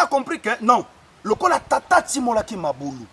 a compris que non. Le col a tata timola qui m'a boulou.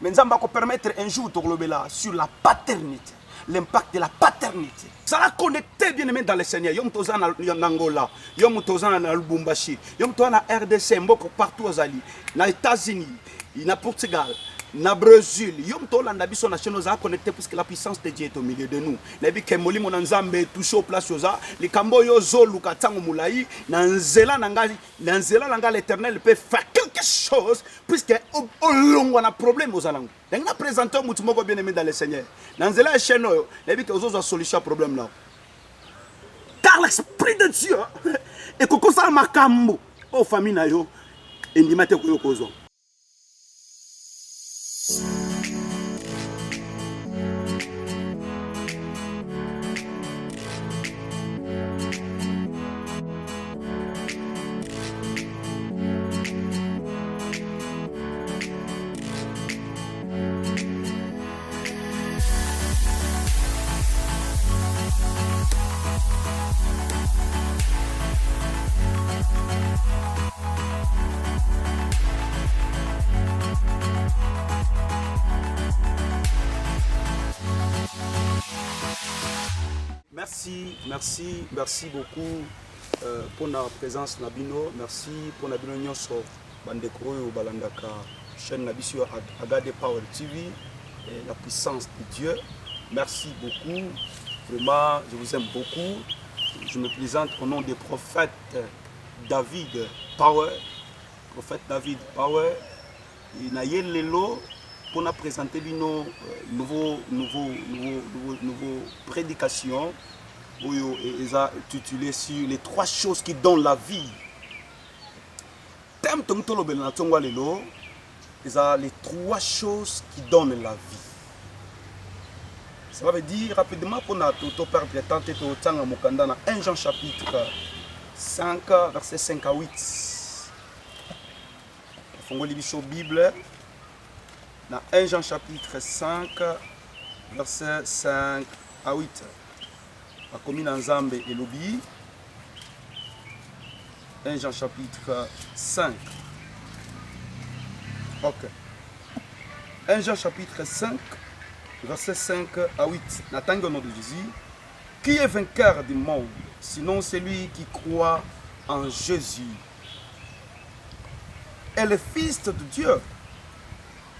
Mais nous allons permettre un jour de là sur la paternité. L'impact de la paternité. Ça va connecter bien aimé dans le Seigneur. Yom tozan en Angola, yom tozan en Lubumbashi, yom tozan en RDC, mboko partout aux Ali, na États-Unis, na Portugal, na Brésil, yom tozan en Abisso national, ça va connecter parce que la puissance de Dieu est au milieu de nous. Nabi kemoli mon nzambe touché au place yoza, les kambo yozo lukatango mulai, nanzela nanga l'Éternel peut faire quelque chose puisque au long on a problème aux alangs. Donc on a présenté un moutumoko bien aimé dans le Seigneur. Nanzela cheno, nabi que ozo solution problème là. Car l'esprit de Dieu et que ça makambo aux familles na yo endimate ko kozo. Merci beaucoup pour la présence Nabino. Merci pour Nabino Nyonso Bandeko ou Balandaka chaîne Nabisio Agade Power TV et la puissance de Dieu. Merci beaucoup. Vraiment, je vous aime beaucoup. Je me présente au nom du prophète David Power. Prophète David Power. Il y a Lelo pour nous présenter nos nouveaux prédications. Ils ont titulé sur les 3 choses qui donnent la vie. Thème Tongtolo Belanatongwa Lelo, ils ont les 3 choses qui donnent la vie. Ça veut dire rapidement pour nous perdre le temps de temps Mokanda dans 1 Jean chapitre 5 verset 5 à 8. Fongoli Bicho Bible dans 1 Jean chapitre 5 verset 5 à 8. A commis dans Zambe et Lobi. 1 Jean chapitre 5. Ok. 1 Jean chapitre 5, verset 5 à 8. N'attendez au nom de Jésus. Qui est vainqueur du monde, sinon celui qui croit en Jésus? Et le Fils de Dieu,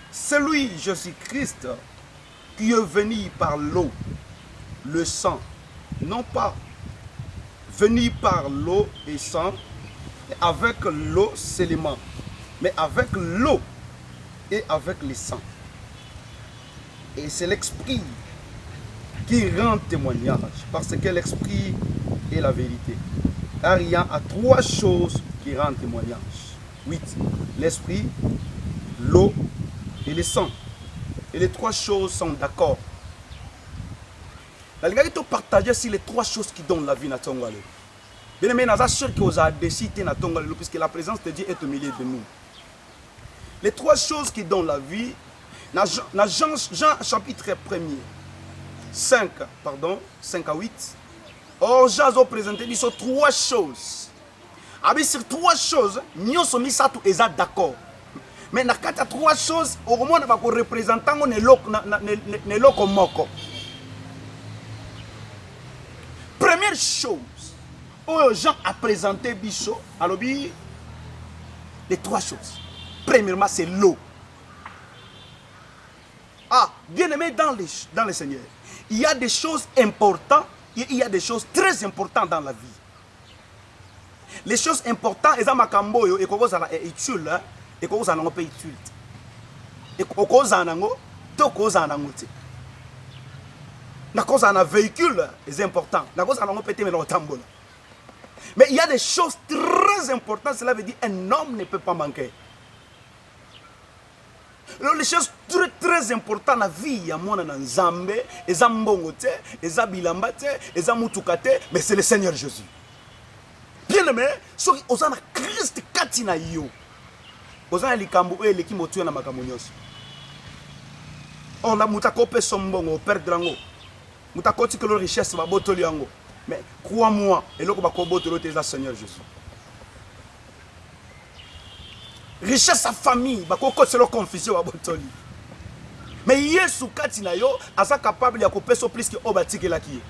celui Jésus-Christ, qui est venu par l'eau, le sang, non pas venu par l'eau et sang, avec l'eau seulement, mais avec l'eau et avec le sang. Et c'est l'esprit qui rend témoignage, parce que l'esprit est la vérité. Car il y a 3 choses qui rendent témoignage. 8. L'esprit, l'eau et le sang. Et les 3 choses sont d'accord. La légalité partager sur les 3 choses qui donnent la vie à Tongale. Bien aimé, nous sommes sûrs que vous avez décidé à Tongale, puisque la présence de Dieu est au milieu de nous. Les 3 choses qui donnent la vie, dans Jean chapitre 1er, 5 à 8. Or, Jean a présenté 3 choses. Avec ces 3 choses, nous sommes d'accord. Mais dans 3 choses, au moins, nous représentons les locaux. Première chose, Jean a présenté Bicho, alors les 3 choses. Premièrement, c'est l'eau. Ah, bien aimé dans le Seigneur, il y a des choses importantes et il y a des choses très importantes dans la vie. Les choses importantes, elles ont makambo et qu'on a utile et qu'on a pas utile. Et qu'on a un véhicule, c'est important. Mais il y a des choses très importantes, cela veut dire qu'un homme ne peut pas manquer. Les choses très importantes dans la vie, il y a mon Nzambe, il y a Mbongote, il y a Bilambate, il y a Moutoukate, mais c'est le Seigneur Jésus. Bien aimé, si vous avez Christ Katina yo, vous avez les Kambo et les Kimotu na Makamonyos. On a Moutakope Sombongo, Père Drango. Moutakoti que la richesse va botoliango. Mais crois-moi, et là, on va botolier le Seigneur Jésus. richesse sa famille bakoko c'est le confusion wa botoli. Mais Yesu kati na yo asa capable ya kopeso plus que obatike la ki.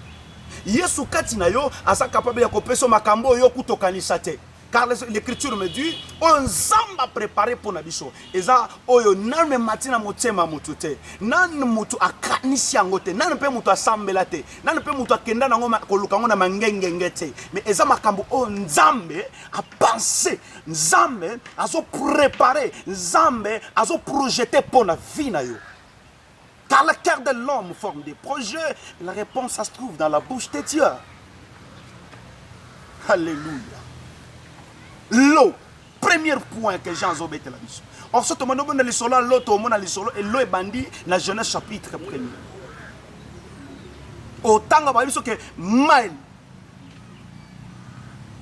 Yesu kati na yo asa capable ya kopeso makambo yo kutokanisa te. Car l'écriture me dit on zamba préparé pour nabiso. Eza oyo nan me matina motema mutute. Nan mutu akanisi yango te. Nan pe mutu asambela te. Nan pe mutu akenda nango koluka ngo na mangengenge te. Mais eza makambo o nzambe a penser, nzambe azo préparer, nzambe azo projeter pour na vie na yo. Car le cœur de l'homme forme des projets. La réponse ça se trouve dans la bouche de Dieu. Alléluia. L'eau, premier point que Jean Zobé te la mission. Or, ce que je suis le solo, l'autre, et l'eau est bandit dans la Genèse chapitre 1. Autant que maï,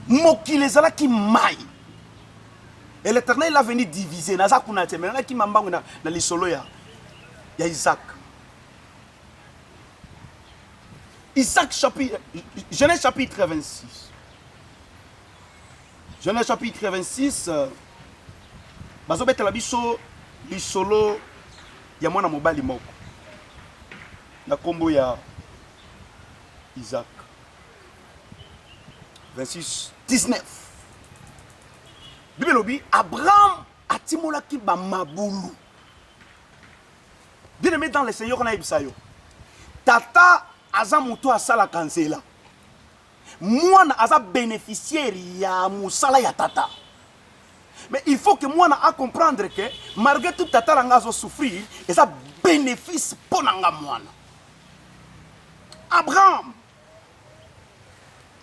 mokile zala qui maï. Et l'Éternel a venu diviser. Naza kunate, mais qui m'a dans le solo ya Isaac. Isaac chapitre, Genèse chapitre 26. Genèse chapitre 26, bazobete la biso lisolo ya mwana mobali moko na kombo ya Isaac. 26, 19. Bible lobi Abraham atimolaki ba mabulu. Bien aimé dans le Seigneur na ibisayo. Tata aza muto asala kansela. Mwana aza bénéficiaire ya musala ya tata. Mais il faut que mwana a comprendre que malgré tout tata langa zo souffrir, et ça bénéfice pour nanga mwana. Abraham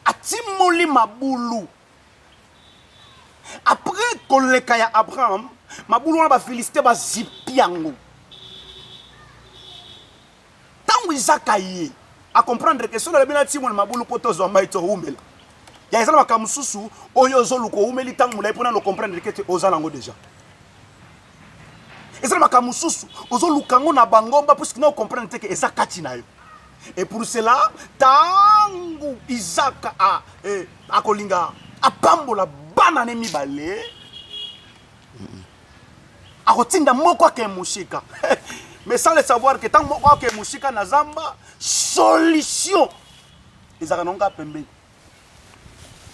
atimoli mabulu. Après koleka ya Abraham, mabulu wana ba félicité ba zipiango. Tangu Isaac aye à comprendre que si on a bien dit mon mabulu poto zo maito humela ya ezala makamususu oyo zo luko humeli tangu mulai pona no comprendre que te ozalango déjà ezala makamususu ozo lukango na bangomba parce que no comprendre que eza kati na yo. Et pour cela tangu Isaac a kolinga apambola banane mibale a kotinda moko ke mushika. Mais sans le savoir que tant que musika na zamba solution ezaka nonga pembe.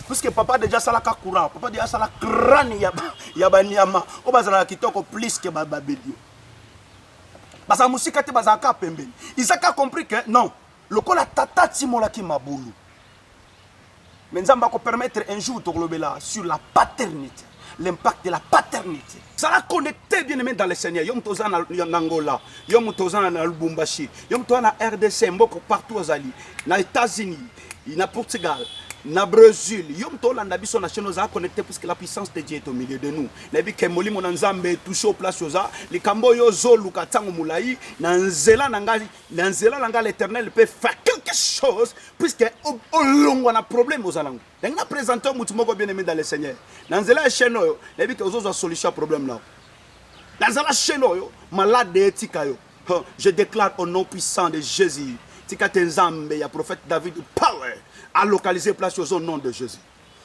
Parce que papa déjà sala ka courant, papa déjà sala crâne ya banyama, o bazala kitoko plus que bababelio. Basa musika te bazaka pembe. Isaac a compris que non, lokola tata timola ki mabulu. Mais nzamba ko permettre un jour de globela sur la paternité. L'impact de la paternité. Ça va connecter bien aimé dans le Seigneur. Yom toza na Angola, yom toza na Lubumbashi, yom toza na RDC, mboko partout aux Ali, na États-Unis, na Portugal, na Brésil, yom toza na biso na cheno za connecté parce que la puissance de Dieu est au milieu de nous. Na bi kemoli mon nzambe touché au place yoza, li kambo yo zo luka tango mulai, na nzela nanga l'Éternel peut faire quelque chose puisque au long on a problème aux alango. Donc na présenter mutu moko bien aimé dans le Seigneur. Dans nzela cheno yo, na bi ke ozo solution problème là. Dans la chaîne, malade de tika yo. Je déclare au nom puissant de Jésus. Tika tenzambe ya prophète David power à localiser place au nom de Jésus.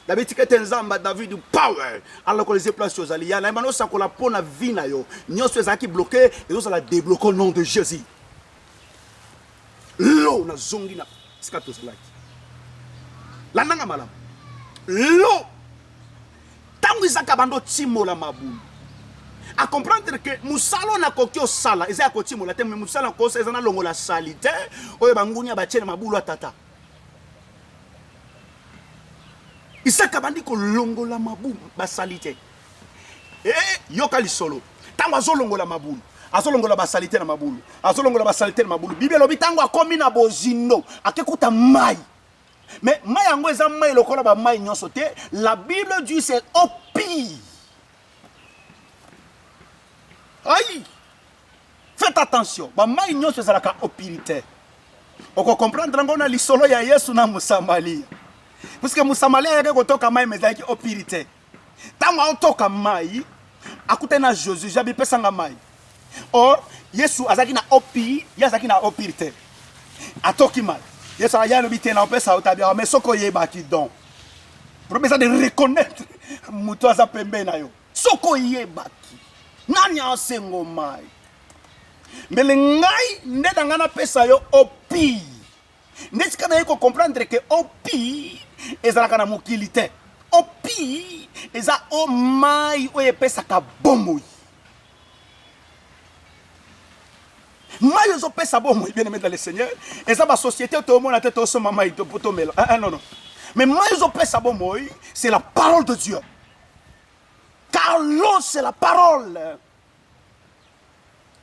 David tika tenzamba David power à localiser place aux alliés. Na imano sakola pona vie na yo. Nyonso ezaki bloqué et ça la débloquer au nom de Jésus. L'eau na zongi na skato zelaki. La nanga malam. L'eau tangu izaka bando timola mabulu. À comprendre que musalo na kokio sala eza koti mola te musala ko eza na longo la salite oyo bangunya ba tiene mabulu atata isaka bandi ko longo la mabulu ba salite yoka lisolo tango azolongo la mabulu azolongo la ba salite na mabulu azolongo la ba salite na mabulu Bible lobi tango akomi na bozindo akekuta mai mais mai yango eza mai lokola ba mai nyonso te. La Bible dit c'est au pire. Aïe! Faites attention. Ba mai nyonso ezalaka opirité. Oko comprendre ngo na lisolo ya Yesu na Musamalia. Parce que Musamalia yake kotoka mai mezaki opirité. Tango otoka mai akute na Jésus jabi pesanga mai. Or Yesu azaki na opi, yazaki na opirité. Atoki mai. Yesu aya no bitena opesa otabia mais soko yeba ki don. Problème c'est de reconnaître muto aza pembe na yo. Soko yebaki. Nani asengo mai. Mais le ngai ndeta ngana pesa yo opi. Netika na yeko comprendre que opi ezalaka na mokili te. Opi eza o mai oyo epesaka bomoi. Mai ezopesa bomoi bien aimé dans le Seigneur. Eza ba société to mona te to soma mai to poto mela. Non non. Mais mai ezopesa bomoi, c'est la parole de Dieu. Car l'eau c'est la parole.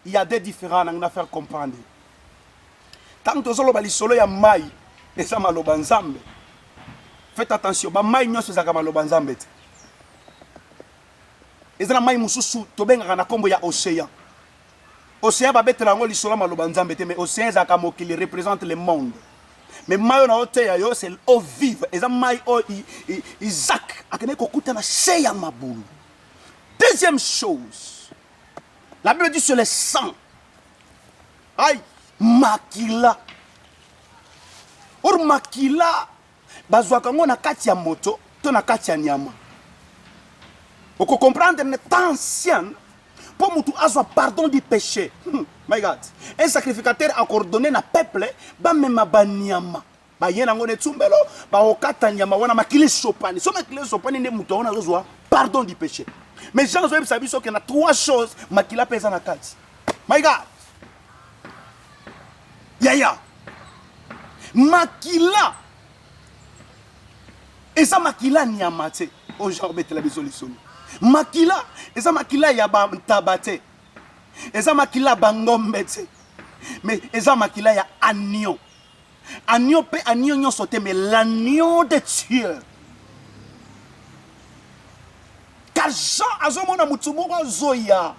Il y a des différents à faire comprendre. Tant que vous avez solo ya mai, et ça maloba nzambe. Faites attention, ba mai nyonso za maloba nzambe. Ezana mai mususu to benga na kombo ya océan. Océan ba betela ngo lisolo maloba nzambe te, mais océan za mokili représente le monde. Mais mai na ote ya yo c'est eau vive. Ezana mai o Isaac akene kokuta na cheya mabulu. Deuxième chose, la Bible dit sur le sang. Aïe, makila. Or makila, bazwakango na kati ya moto, to na kati ya nyama. Pour comprendre le temps ancien, pour mutu azwa pardon du péché. My God, un sacrificateur a coordonné na peuple, ba mema ba nyama. Ba yena ngone tsumbelo, ba okata nyama wana makili sopani. So makili sopani ne mutu ona azwa pardon du péché. Mais Jean Zoé sabi so qu'il y a trois choses makila pesa na kati. My God. Yaya. Makila. Eza makila nyamate. O genre bete la bisolution. Makila, eza makila ya ba tabate. Eza makila bangombe te. Mais eza makila ya agneau. Agneau pe agneau nyo sote mais l'agneau de Dieu. Car Jean azomona mutumoko zoya.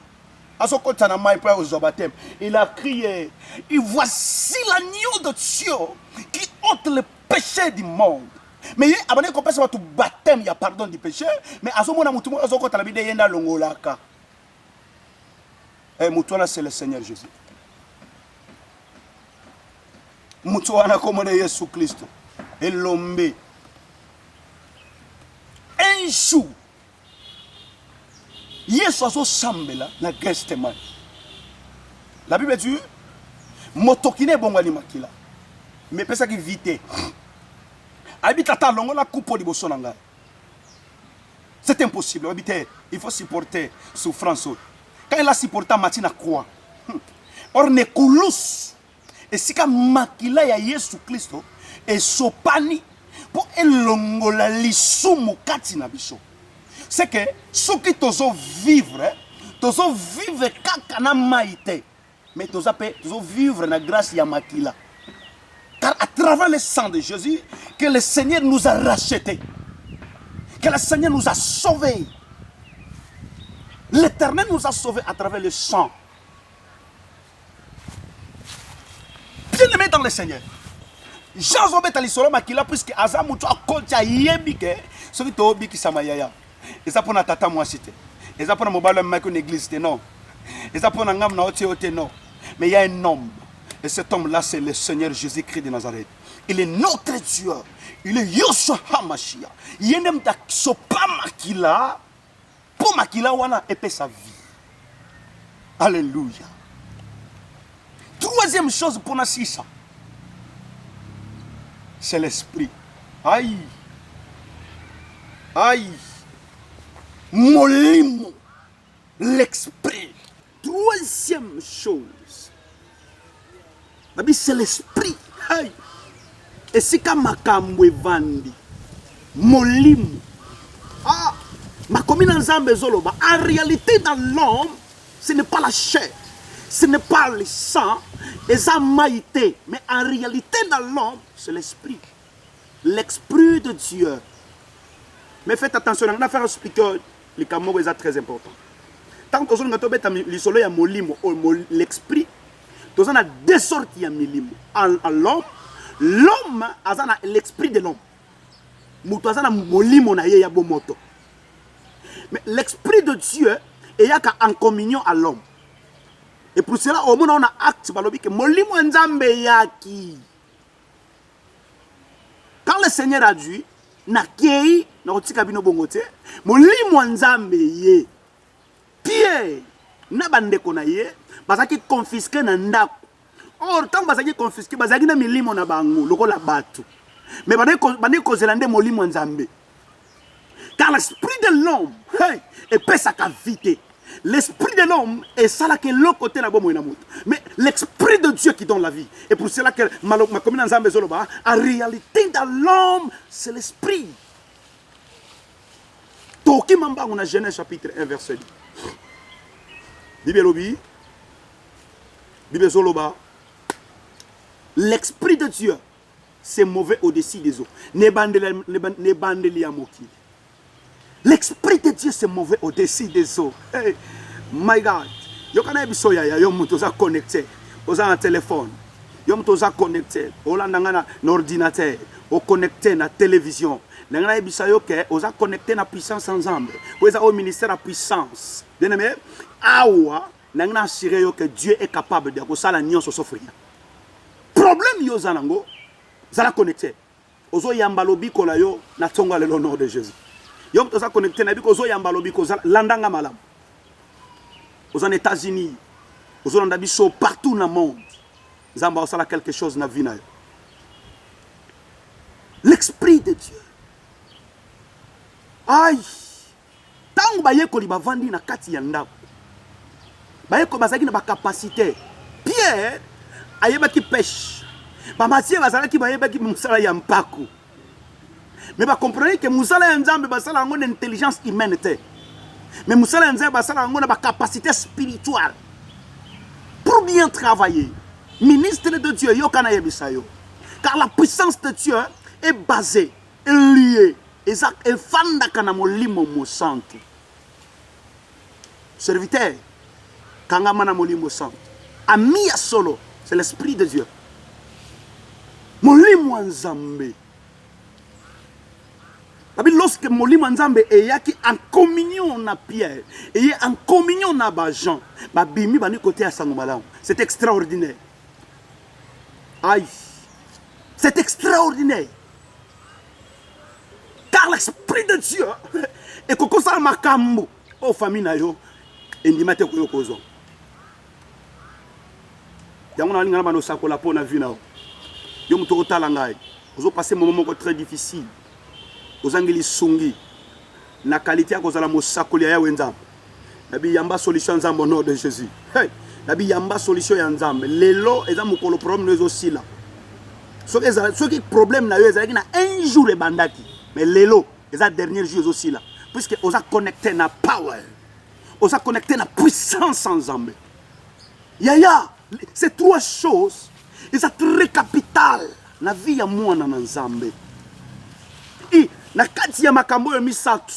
Azokota na mai pour au baptême. Il a crié, et voici l'agneau de Dieu qui ôte le péché du monde. Mais il abonné qu'on passe tout baptême, il y a pardon du péché, mais azomona mutumoko azokota na bide yenda longolaka. Et mutuana c'est le Seigneur Jésus. Mutuana comme Jésus Christ. Et l'homme. Un jour. Yesu azo sambela na Gethsemane. La Bible dit motokine bongwali makila. Mais pesa ki vite. Habite ta longo la coupe de bosso nanga. C'est impossible. Habite, il faut supporter souffrance. Quand il a supporté matina croix. Or ne kulus. Et si ka makila ya Yesu Kristo e sopani pour elongola lisumu kati na biso. C'est que ceux qui t'osent vivre kakana maïté, mais t'osent vivre la grâce ya makila. Car à travers le sang de Jésus, que le Seigneur nous a rachetés, que le Seigneur nous a sauvés. L'Éternel nous a sauvés à travers le sang. Bien-aimé dans le Seigneur. Jean Zobet alisolo makila puisque azamutu akonja yebike, ce qui t'obi qui samayaya. Et ça pour tata moi cité. Et ça pour mobile même une église non. Et ça pour ngam na ote non. Mais il y a un homme. Et cet homme là c'est le Seigneur Jésus-Christ de Nazareth. Il est notre Dieu. Il est Yoshua HaMashiach. Il est même ta sopa makila pour makila wana épée sa vie. Alléluia. Troisième chose pour na sisa. C'est l'esprit. Aïe. Aïe. Molimo, l'esprit. Troisième chose, c'est l'esprit. Et si makambo evandi, molimo. Ah, ma commune en zoloba. En réalité, dans l'homme, ce n'est pas la chair, ce n'est pas le sang, les amaïtés. Mais en réalité, dans l'homme, c'est l'esprit. L'esprit de Dieu. Mais faites attention, on va faire expliquer. Les camots est très important. Tant que nous avons le soleil à molimo, l'esprit, nous avons deux sortes de molimo. L'homme a l'esprit de l'homme. Nous avons molimo na ya bomoto. Mais l'esprit de Dieu est en communion à l'homme. Et pour cela, au monde on a acte que molimo nzambe yaki. Quand le Seigneur a dit na kei na otika bino bongote molimo nzambe ye Pierre na bandeko na ye bazaki confisquer na ndako. Or tant bazaki confisquer bazaki na milimo na bango lokola bato. Mais bande kozela nde molimo nzambe. Car l'esprit de l'homme est sa vite. L'esprit de l'homme est ça là que l'autre côté là mais l'esprit de Dieu qui donne la vie. Et pour cela que ma commune nzambe zoloba en réalité dans l'homme c'est l'esprit. Toki mamba on a Genèse chapitre 1 verset 10. Bibelobi Bibe zoloba l'esprit de Dieu c'est mauvais au-dessus des eaux. Ne bandeli amoki. L'esprit de Dieu c'est mauvais au-dessus des eaux. Hey, my God. Yo kana biso ya yo muto za connecté. Oza un téléphone. Yo muto za connecté. Olanda na ordinateur. O connecté na télévision. Nangana bisa yo ke oza connecté na puissance ensemble. Oza au ministère à puissance. Bien aimé, awa nangana assurer yo que Dieu est capable de ko sala nyonso sofria. Problème yo zanango. Zala connecté. Ozo yamba lobi kola yo na tonga le nom de Jésus. Yom toza connecté na biko zo yamba lobi ko landanga malam. Aux États-Unis, aux Hollandais, partout dans le monde. Zamba osala quelque chose na vie na yo. L'esprit de Dieu. Aïe. Tant baye ko li bavandi na kati ya ndako. Baye ko bazaki na ba capacité. Pierre ayeba ki pêche. Ba Matthieu bazala ki bayeba ki musala ya mpako. Mais ba comprenez que musala ya nzambe basala ngo intelligence humaine te. Mais musala ya nzambe basala ngo na ba capacité spirituelle. Pour bien travailler, ministre de Dieu yo kana yebisa yo. Car la puissance de Dieu est basée, est liée, et fanda kana molimo mo santo. Serviteur, kanga mana molimo santo. Ami ya solo, c'est l'esprit de Dieu. Molimo nzambe. Lorsque molimo nzambe eyaki en communion na Pierre, et en communion na ba Jean, ba bimi ba ni côté à Sangomalam. C'est extraordinaire. Aïe. C'est extraordinaire. Car l'esprit de Dieu et koko sa makambo o famille na yo endimate ko yokozo. Yango na linga na bano sakola pona vie na yo. Yo muto otala ngai. Ozo passer un moment très difficile. Ozangeli sungi na qualité ya kozala mosakoli ya wenzambe. Nabi yamba solution nzambe au nom de Jésus. Hey, nabi yamba solution ya nzambe. Lelo eza mokolo problème nous aussi là. Ce qui problème na yo ezalaki na un jour e bandaki. Mais lelo eza dernier jour aussi là. Puisque oza connecté na power. Oza connecté na puissance ensemble. Yaya, ces trois choses eza très capital na vie ya mwana na nzambe. Et na kati ya makambo yo misatu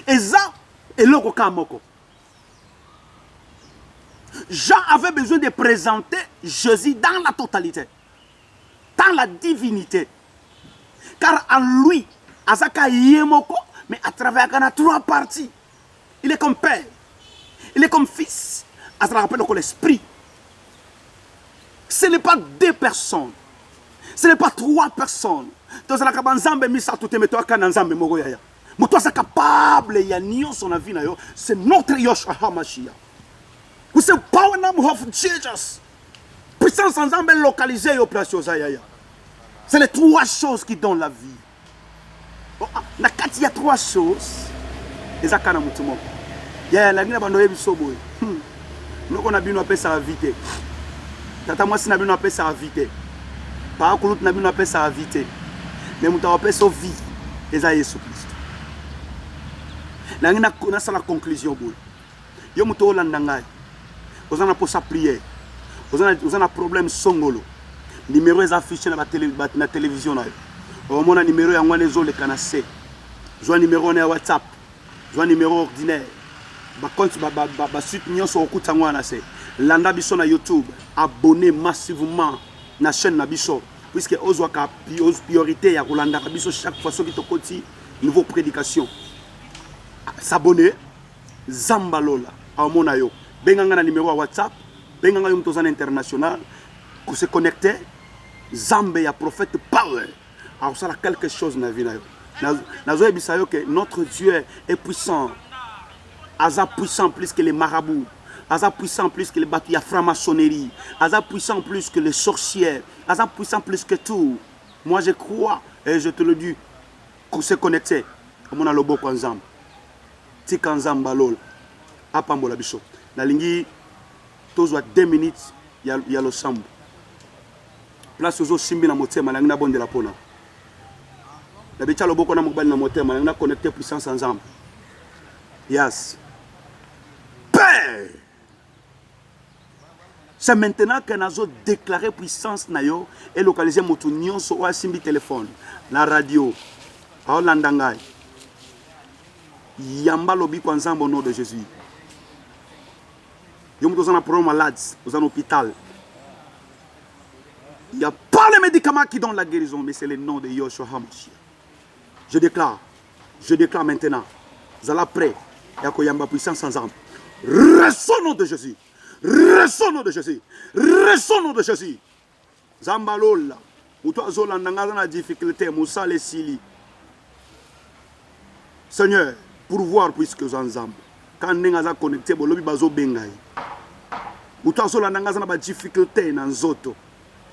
eza eloko kamoko. Jean avait besoin de présenter Jésus dans la totalité, dans la divinité, car en lui azaka yemoko, mais à travers kana trois parties. Il est comme père, il est comme fils, à travers l'esprit. Ce n'est pas deux personnes, ce n'est pas trois personnes. Tous la kabanzambe misa tout meto kana nzambe moko yaya. Moto sa capable ya nyonso na vie na yo, c'est notre Yoshua HaMashiach. Vous savez power name of Jesus. Puissance ensemble localisée yo place yaya. C'est les trois choses qui donnent la vie. Na kati ya trois choses, ezakana mutu moko. Yaya la ngina bando yebiso boy. Noko na bino apesa la vite. Tata mwasi na bino apesa la vite. Par contre na bino apesa la vite. Mais nous avons fait vie. Et ça Jésus Christ. Nous avons la conclusion. Nous avons la vous avez pour sa prière. Vous avez un problème songolo. Numéro est affiché dans la télévision. Vous avez un numéro qui est le canacé. Vous avez un numéro de WhatsApp. Vous avez un numéro ordinaire. Vous avez soutenir sur le canal. Landa biso na YouTube. Abonnez massivement à la chaîne Nabiso. Puisque ozwaka priorité ya Rolanda biso chaque fois que tokoti nouveau prédication. S'abonner Zambalola à mona yo. Benganga na numéro WhatsApp, benganga yo mtozana international pour se connecter Zambe ya prophète power. Alors ça a quelque chose na vie na yo. Nazo ebisa yo que notre Dieu est puissant. Aza puissant plus que les marabouts. Aza puissant plus que les bateaux à franc-maçonnerie. Aza puissant plus que les sorcières. Aza puissant plus que tout. Moi je crois, et je te le dis, qu'on s'est connecté. On a le beau ensemble. Tika nzamba lol. Apambola biso. Na lingi, tozwa 2 minutes, il y a le sambo. Place aux simbi na motema, na ngina bonde la pona. Na bicha le beau na mobile na motema, na ngina connecté puissance ensemble. Yes. Père! C'est maintenant que nous avons déclaré puissance nayo et localisé moto nyonso ou simbi téléphone, la radio, à Landangay. Yamba lobi kwa nzambo au nom de Jésus. Yo mouto zana problème malade, aux un hôpital. Il n'y a pas les médicaments qui donnent la guérison, mais c'est le nom de Yoshua HaMashiach. Je déclare maintenant, vous allez prêt, et à Koyamba puissance ensemble. Reste au nom de Jésus. Reste au nom de Jésus. Reste au nom de Jésus. Zambalola. Ou toi, Zola, n'a difficulté, Moussa les Sili. Seigneur, pour voir puisque vous ensemble. Quand nous sommes connectés, nous sommes connectés. Ou toi, Zola, n'a difficulté dans Zoto.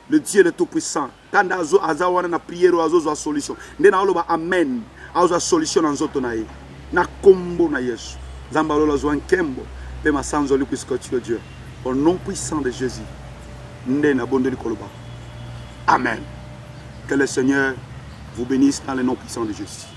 Le Dieu de Tout-Puissant. Quand nous avons prié, nous avons une solution. Nous avons amen. Nous avons une solution dans Zoto. Nous avons combo na Yesu. Zambalola Zoan Kembo. Pema sanzoli puisque tu es Dieu. Au nom puissant de Jésus. Amen. Que le Seigneur vous bénisse dans le nom puissant de Jésus.